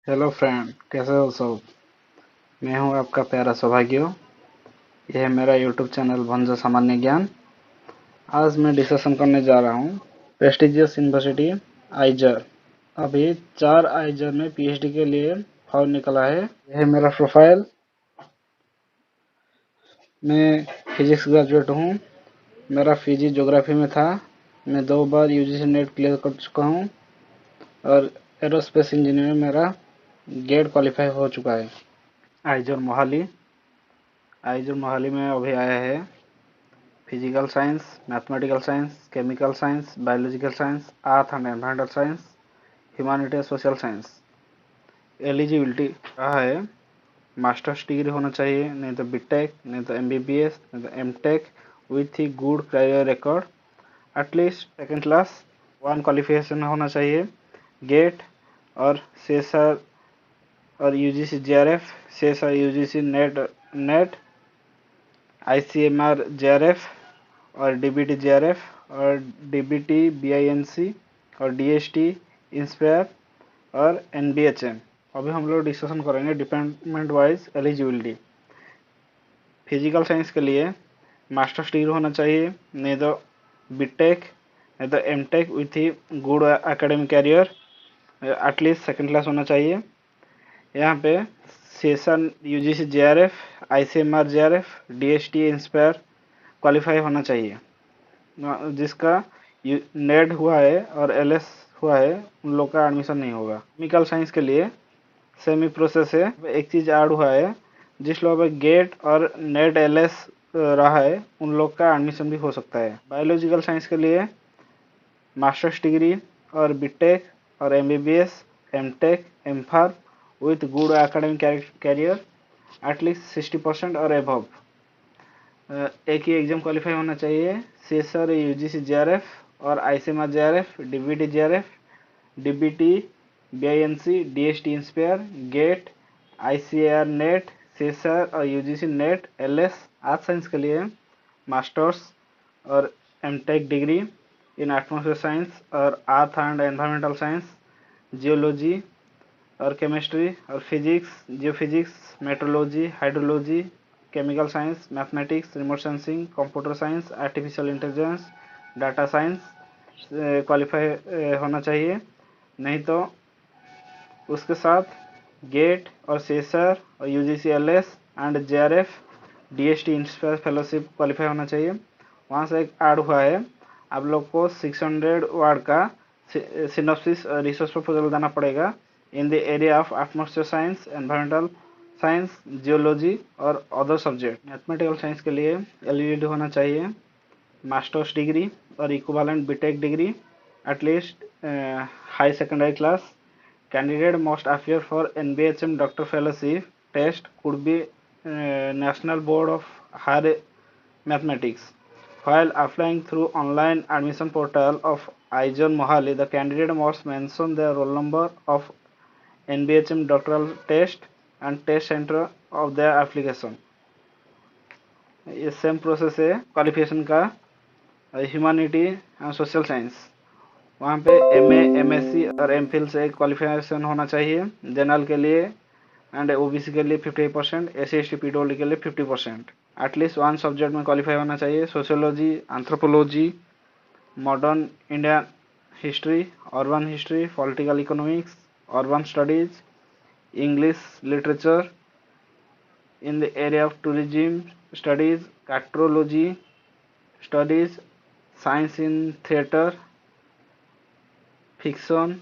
Hello friend, कैसे हो सब। मैं हूं आपका प्यारा सौभाग्य। यह है मेरा यूट्यूब चैनल भंजा सामान्य ज्ञान। आज मैं डिस्कशन करने जा रहा हूं प्रेस्टिजियस यूनिवर्सिटी आइजर। अभी 4 आइजर में पीएचडी के लिए फॉर्म निकला है। यह है मेरा प्रोफाइल। मैं फिजिक्स ग्रेजुएट हूं। मेरा पीजी ज्योग्राफी में था। मैं 2 बार यूजीसी नेट क्लियर कर चुका हूं और एरोस्पेस इंजीनियरिंग मेरा गेट क्वालिफाई हो चुका है। आइजर मोहाली। आइजर मोहाली में अभी आया है physical science, mathematical science, chemical science, biological science, earth and environmental science, humanity social science. Eligibility रहा है मास्टर्स डिग्री होना चाहिए, नहीं तो बीटेक, नहीं तो एमबीबीएस, नहीं तो एमटेक विथ ही good career record. At least second class 1 qualification होना चाहिए। गेट और सेसर और UGC JRF, CSIR UGC NET ICMR JRF और डीबीटी जेआरएफ और डीबीटी बीआईएनसी और डीएसटी इंस्पायर और एनबीएचएम। अभी हम लोग डिस्कशन करेंगे department wise eligibility. Physical science के लिए मास्टर्स डिग्री होना चाहिए, नहीं तो बीटेक, नहीं तो एमटेक विथ ही good academic career. At least second class होना चाहिए। यहाँ पे session UGC JRF, ICMR JRF, DST INSPIRE qualify होना चाहिए। जिसका नेट हुआ है और एलएस हुआ है उन लोग का एडमिशन नहीं होगा। केमिकल साइंस के लिए सेमी प्रोसेस है। एक चीज ऐड हुआ है, जिस लोग पे गेट और नेट एलएस रहा है उन लोग का एडमिशन भी हो सकता है। बायोलॉजिकल साइंस के लिए मास्टर्स डिग्री और बीटेक और MBBS, MTech, MPharm with good academic career at least 60% और एबव। एक ही एग्जाम क्वालिफाई होना चाहिए। सेसर यूजीसी जेआरएफ और ICMR JRF, DBT JRF, DBT BINC, DST inspire, GATE, ICAR NET, CSIR और UGC NET LS. Art science के लिए masters और MTech degree in atmosphere science और earth and environmental science, geology और chemistry और physics, geophysics, meteorology, hydrology, chemical science, mathematics, remote sensing, computer science, artificial intelligence, data science qualify होना चाहिए। नहीं तो उसके साथ गेट और सेसर और UGC LS and JRF, DST inspire fellowship qualify होना चाहिए। वहाँ से एक ऐड हुआ है, आप लोग को 600 वर्ड का सिनॉप्सिस रिसर्च प्रपोजल देना पड़ेगा in the area of atmosphere science, environmental science, geology और अदर सब्जेक्ट। मैथमेटिकल साइंस के लिए एलिजिबिलिटी होना चाहिए मास्टर्स डिग्री और equivalent BTech degree, at least high secondary class. Candidate must appear for NBHM Doctor Fellowship test could be National Board of Higher Mathematics. While applying through online admission portal of Aijon Mohali, the candidate must mention their roll number of NBHM doctoral test and test center of their application. ये same process है qualification का। Humanity and social science, वहाँ पे MA, MSc और MPhil से qualification होना चाहिए। General के लिए एंड ओबीसी के लिए 50%, एससी एसटी पीडब्ल्यू के लिए 50%। एटलीस्ट 1 सब्जेक्ट में क्वालिफाई होना चाहिए। Sociology, anthropology, modern Indian history, urban history, political economics, urban studies, English literature in the area of tourism studies, कैट्रोलॉजी studies, science in theatre, fiction,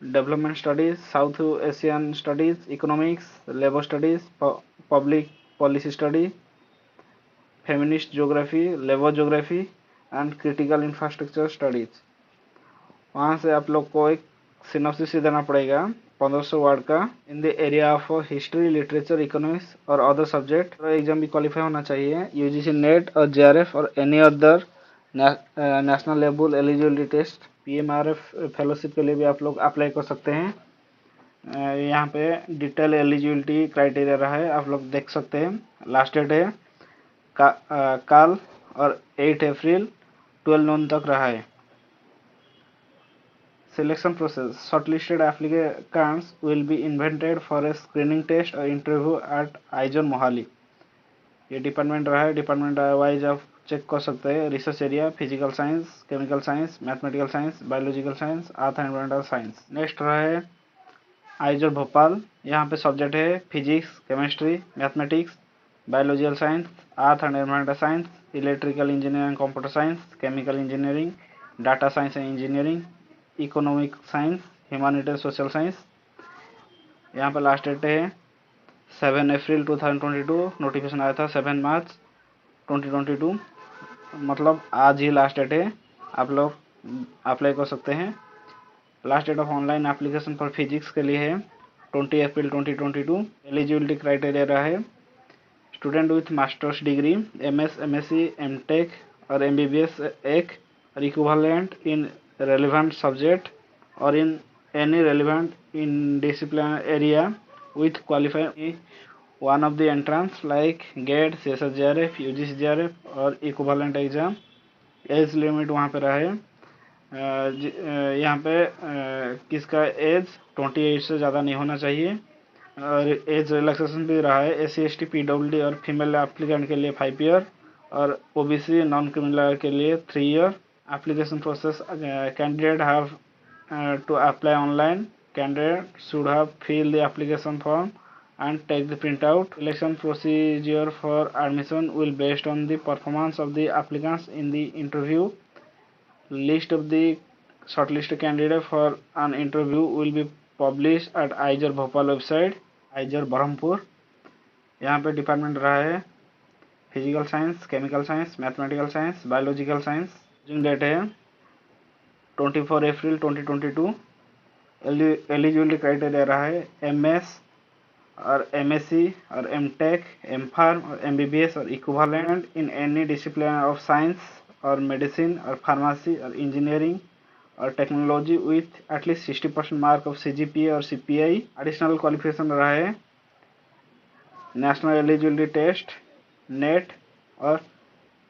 development studies, South Asian studies, economics, labor studies, public policy study, feminist geography, labor geography and critical infrastructure studies। वहाँ से आप लोग को एक synopsis देना पड़ेगा 1500 word का in the area of history, literature, economics और अदर सब्जेक्ट। एग्जाम भी क्वालिफाई होना चाहिए यूजीसी नेट और जेआरएफ और any other national level eligibility test. PMRF fellowship के लिए भी आप लोग अप्लाई कर सकते हैं। यहाँ पे डिटेल एलिजिबिलिटी क्राइटेरिया रहा है, आप लोग देख सकते हैं। लास्ट डेट है कल और 8 अप्रैल 12 नून तक रहा है। Selection process. Shortlisted applicants will be invited for a screening test or interview at आइजर Mohali. ये डिपार्टमेंट रहा है, डिपार्टमेंट वाइज आप चेक कर सकते हैं। Research area physical science, chemical science, mathematical science, biological science, earth and environmental science. Next रहा है IISER Bhopal. यहाँ पे सब्जेक्ट है physics, chemistry, mathematics, biological science, earth and environmental science, electrical engineering and computer science, chemical engineering, data science and engineering, economic science, humanities social science. यहाँ पर last date है 7 अप्रैल 2022। Notification आया था 7 मार्च 2022, मतलब आज ही लास्ट डेट है, आप लोग अप्लाई कर सकते हैं। Last date of online application for physics के लिए है 20 अप्रैल 2022। एलिजिबिलिटी क्राइटेरिया रहा है student with masters degree, MS, MSc, MTech और MBBS एक और equivalent in relevant subject or in any relevant in discipline area with qualifying one of the entrance like GATE, CSSGRF, UGCGRF और equivalent exam। Age limit वहाँ पे रहा है यहाँ पे किसका एज 28 से ज़्यादा नहीं होना चाहिए। और एज रिलैक्सेशन भी रहा है SC, ST, PWD और फीमेल एप्लीकेंट के लिए 5 ईयर और OBC नॉन क्रिमिनल के लिए 3 year. Application process, candidate have to apply online. Candidate should have fill the application form and take the printout. Selection procedure for admission will based on the performance of the applicants in the interview. List of the shortlisted candidate for an interview will be published at IISER Bhopal website, IISER Berhampur. यहाँ पे department रहा है physical science, chemical science, mathematical science, biological science. Date है 24 अप्रैल 2022। Eligibility criteria रहा है MS और MSc और MTech, MPharm और MBBS और equivalent in any discipline of science और मेडिसिन और फार्मेसी और इंजीनियरिंग और technology with at least 60% mark of CGPA और CPI। एडिशनल क्वालिफिकेशन रहा है नेशनल एलिजिबिलिटी टेस्ट, नेट और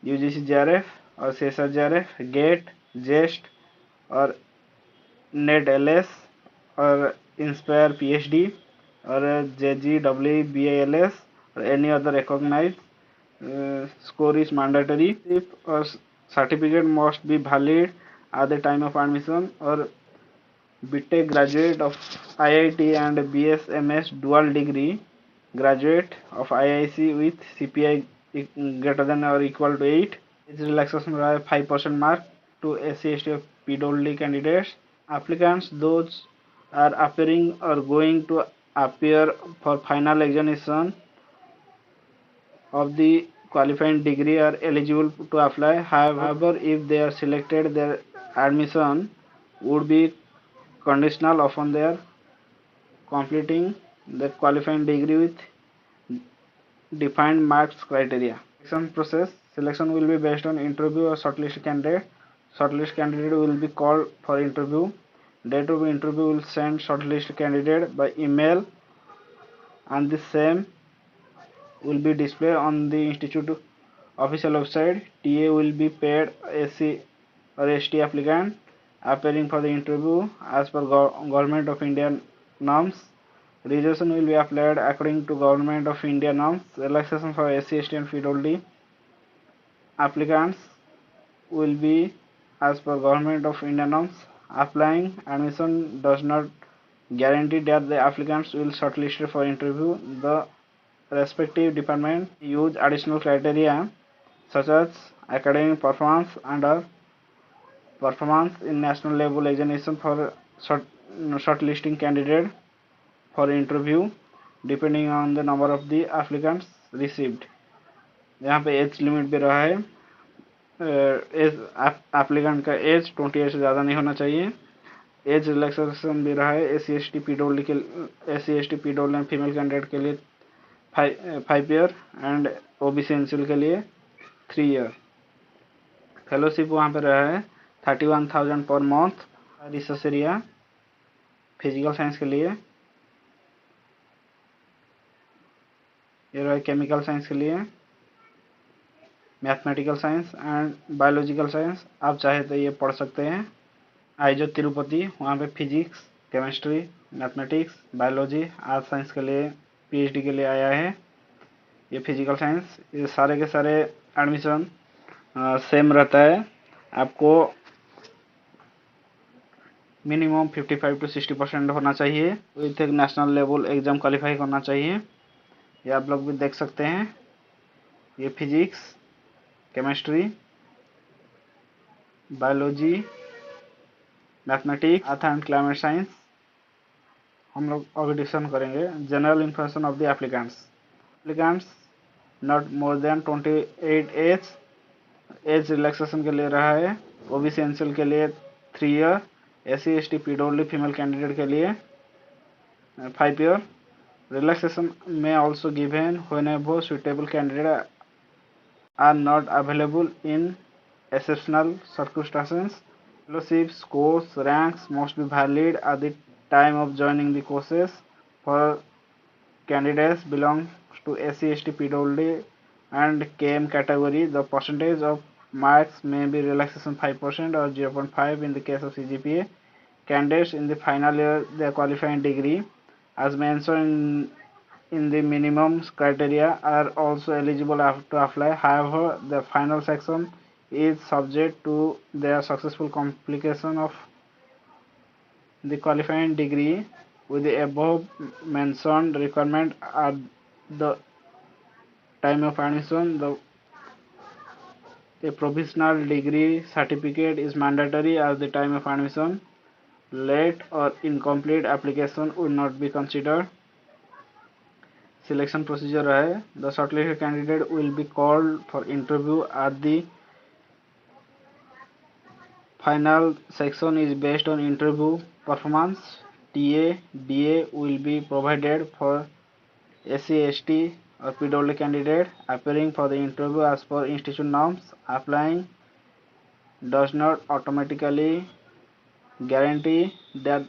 UGCGRF और CSSGRF, गेट, जेस्ट और नेट LS और इंस्पायर PhD और JGEE-BALS और any other recognise. Score is mandatory और certificate must be valid at the time of admission। और BTech graduate of IIT and BS MS dual degree graduate of IIC with CPI greater than or equal to 8। age relaxation रहा है 5% mark to SC, ST और PWD candidates। applicants those are appearing or going to appear for final examination of the qualifying degree are eligible to apply। However, if they are selected, their admission would be conditional upon their completing the qualifying degree with defined marks criteria। Selection process. Selection will be based on interview or shortlist candidate। Shortlist candidate will be called for interview। Date of interview will send shortlist candidate by email and the same will be displayed on the institute official website। TA will be paid SC or ST applicant appearing for the interview as per Government of India norms। Reservation will be applied according to Government of India norms। Relaxation for SC, ST and PWD applicants will be as per Government of India norms। Applying admission does not guarantee that the applicants will shortlisted for interview। The respective department use additional criteria such as academic performance and performance in national level examination for shortlisting candidate for interview depending on the number of the applicants received। यहाँ पे age limit भी रहा है, as applicant का as 28 से ज़्यादा नहीं होना चाहिए। एज रिलैक्सेशन भी रहा है SC, ST, PWD के एंड फीमेल कैंडिडेट के लिए 5 ईयर एंड OBC NCL के लिए 3 ईयर। फेलोशिप वहाँ पे रहा है 31,000 per month. Research area physical science के लिए, ये रहा केमिकल साइंस के लिए, mathematical science and biological science. आप चाहे तो ये पढ़ सकते हैं। आइजो तिरुपति, वहाँ पे physics, chemistry, mathematics, biology, art science के लिए पीएचडी के लिए आया है। ये फिजिकल साइंस, ये सारे के सारे एडमिशन सेम रहता है। आपको मिनिमम 55 to 60% होना चाहिए। विथ एक नेशनल लेवल एग्जाम क्वालिफाई करना चाहिए। ये आप लोग भी देख सकते हैं। ये physics, chemistry, biology, mathematics, earth and climate science हम लोग अभी डिस्कशन करेंगे। General information of the applicants not more than 28 age relaxation के लिए रहा है। ओबीसी एनसीएल के लिए 3 year, SC ST PW female candidate के लिए 5 year. Relaxation may also given whenever suitable candidates are not available in exceptional circumstances. Fellowships, course ranks must be valid at the time of joining the courses. For candidates belong to SC, ST, PWD and KM category, the percentage of marks may be relaxation 5% or 0.5 in the case of CGPA. Candidates in the final year their qualifying degree as mentioned in the minimum criteria are also eligible to apply. However, the final section is subject to their successful completion of the qualifying degree with the above mentioned requirement at the time of admission. A provisional degree certificate is mandatory at the time of admission. Late or incomplete application will not be considered. Selection procedure है, the shortlisted candidate will be called for interview at the final section is based on interview performance. TA, DA will be provided for SC, ST or PWD candidate appearing for the interview as per institute norms. Applying does not automatically guarantee that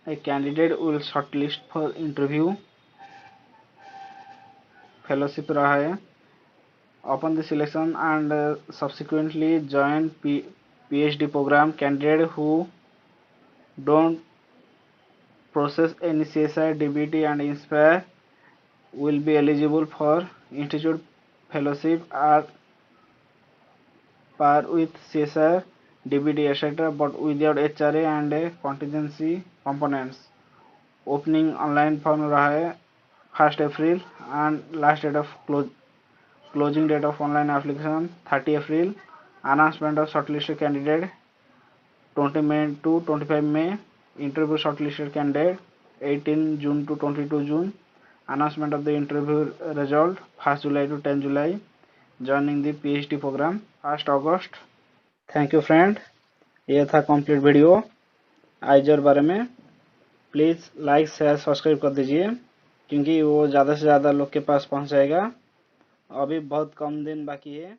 a candidate will shortlist for interview. Fellowship रहा है। Upon the selection and subsequently join PhD program, candidate who don't process any CSI, DBT and INSPIRE will be eligible for institute fellowship at par with CSI, DBT etc. but without HRA and contingency components. Opening online form रहा है 1st April and last date of closing date of online application 30 April. Announcement of shortlisted candidate 20 May to 25 May. Interview shortlisted candidate 18 June to 22 June. Announcement of the interview result 1st July to 10 July. Joining the PhD program 1st August. Thank you friend. ये था complete video आइजर बारे में। Please like share subscribe कर दीजिए क्योंकि वो ज़्यादा से ज़्यादा लोग के पास पहुंच जाएगा। अभी बहुत कम दिन बाकी है।